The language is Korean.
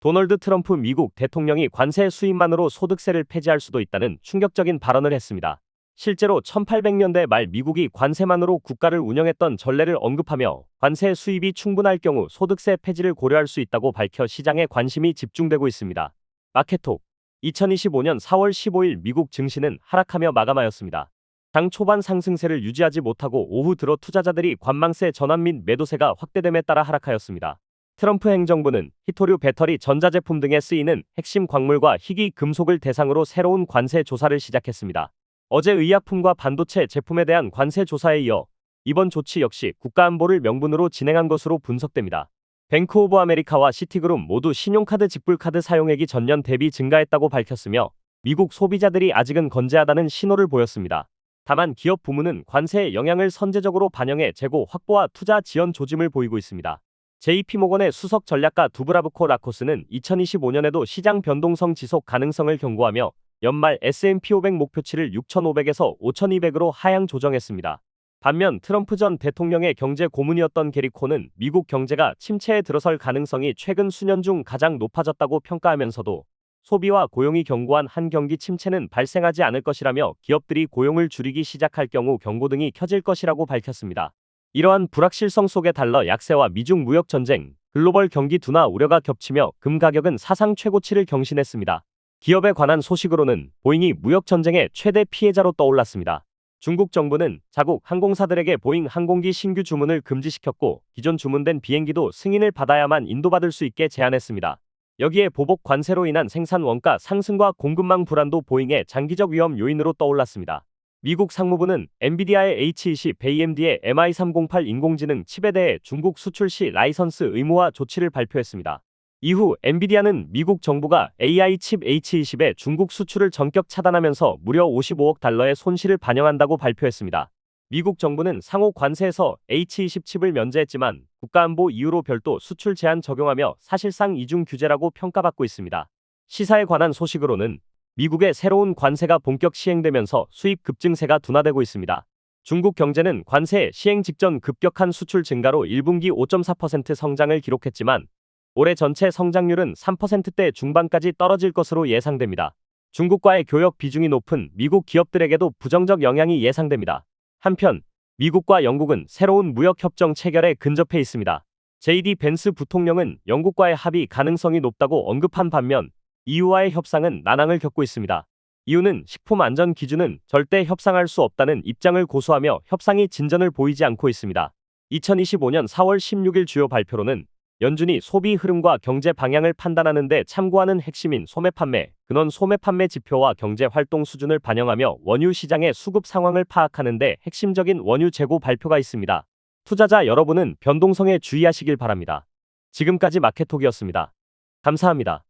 도널드 트럼프 미국 대통령이 관세 수입만으로 소득세를 폐지할 수도 있다는 충격적인 발언을 했습니다. 실제로 1800년대 말 미국이 관세만으로 국가를 운영했던 전례를 언급하며 관세 수입이 충분할 경우 소득세 폐지를 고려할 수 있다고 밝혀 시장에 관심이 집중되고 있습니다. 마켓톡 2025년 4월 15일 미국 증시는 하락하며 마감하였습니다. 장 초반 상승세를 유지하지 못하고 오후 들어 투자자들이 관망세 전환 및 매도세가 확대됨에 따라 하락하였습니다. 트럼프 행정부는 히토류 배터리 전자제품 등에 쓰이는 핵심 광물과 희귀 금속을 대상으로 새로운 관세 조사를 시작했습니다. 어제 의약품과 반도체 제품에 대한 관세 조사에 이어 이번 조치 역시 국가안보를 명분으로 진행한 것으로 분석됩니다. 뱅크 오브 아메리카와 시티그룹 모두 신용카드 직불카드 사용액이 전년 대비 증가했다고 밝혔으며 미국 소비자들이 아직은 건재하다는 신호를 보였습니다. 다만 기업 부문은 관세의 영향을 선제적으로 반영해 재고 확보와 투자 지원 조짐을 보이고 있습니다. JP모건의 수석 전략가 두브라브코 라코스는 2025년에도 시장 변동성 지속 가능성을 경고하며 연말 S&P 500 목표치를 6,500에서 5,200으로 하향 조정했습니다. 반면 트럼프 전 대통령의 경제 고문이었던 게리 콘은 미국 경제가 침체에 들어설 가능성이 최근 수년 중 가장 높아졌다고 평가하면서도 소비와 고용이 견고한 한 경기 침체는 발생하지 않을 것이라며 기업들이 고용을 줄이기 시작할 경우 경고등이 켜질 것이라고 밝혔습니다. 이러한 불확실성 속에 달러 약세와 미중 무역 전쟁, 글로벌 경기 둔화 우려가 겹치며 금 가격은 사상 최고치를 경신했습니다. 기업에 관한 소식으로는 보잉이 무역 전쟁의 최대 피해자로 떠올랐습니다. 중국 정부는 자국 항공사들에게 보잉 항공기 신규 주문을 금지시켰고 기존 주문된 비행기도 승인을 받아야만 인도받을 수 있게 제한했습니다. 여기에 보복 관세로 인한 생산 원가 상승과 공급망 불안도 보잉의 장기적 위험 요인으로 떠올랐습니다. 미국 상무부는 엔비디아의 H20, AMD의 MI308 인공지능 칩에 대해 중국 수출 시 라이선스 의무화 조치를 발표했습니다. 이후 엔비디아는 미국 정부가 AI 칩 H20의 중국 수출을 전격 차단하면서 무려 55억 달러의 손실을 반영한다고 발표했습니다. 미국 정부는 상호 관세에서 H20 칩을 면제했지만 국가안보 이유로 별도 수출 제한 적용하며 사실상 이중 규제라고 평가받고 있습니다. 시사에 관한 소식으로는 미국의 새로운 관세가 본격 시행되면서 수입 급증세가 둔화되고 있습니다. 중국 경제는 관세 시행 직전 급격한 수출 증가로 1분기 5.4% 성장을 기록했지만 올해 전체 성장률은 3%대 중반까지 떨어질 것으로 예상됩니다. 중국과의 교역 비중이 높은 미국 기업들에게도 부정적 영향이 예상됩니다. 한편 미국과 영국은 새로운 무역협정 체결에 근접해 있습니다. JD 벤스 부통령은 영국과의 합의 가능성이 높다고 언급한 반면 EU와의 협상은 난항을 겪고 있습니다. 이유는 식품 안전 기준은 절대 협상할 수 없다는 입장을 고수하며 협상이 진전을 보이지 않고 있습니다. 2025년 4월 16일 주요 발표로는 연준이 소비 흐름과 경제 방향을 판단하는 데 참고하는 핵심인 소매 판매, 근원 소매 판매 지표와 경제 활동 수준을 반영하며 원유 시장의 수급 상황을 파악하는 데 핵심적인 원유 재고 발표가 있습니다. 투자자 여러분은 변동성에 주의하시길 바랍니다. 지금까지 마켓톡이었습니다. 감사합니다.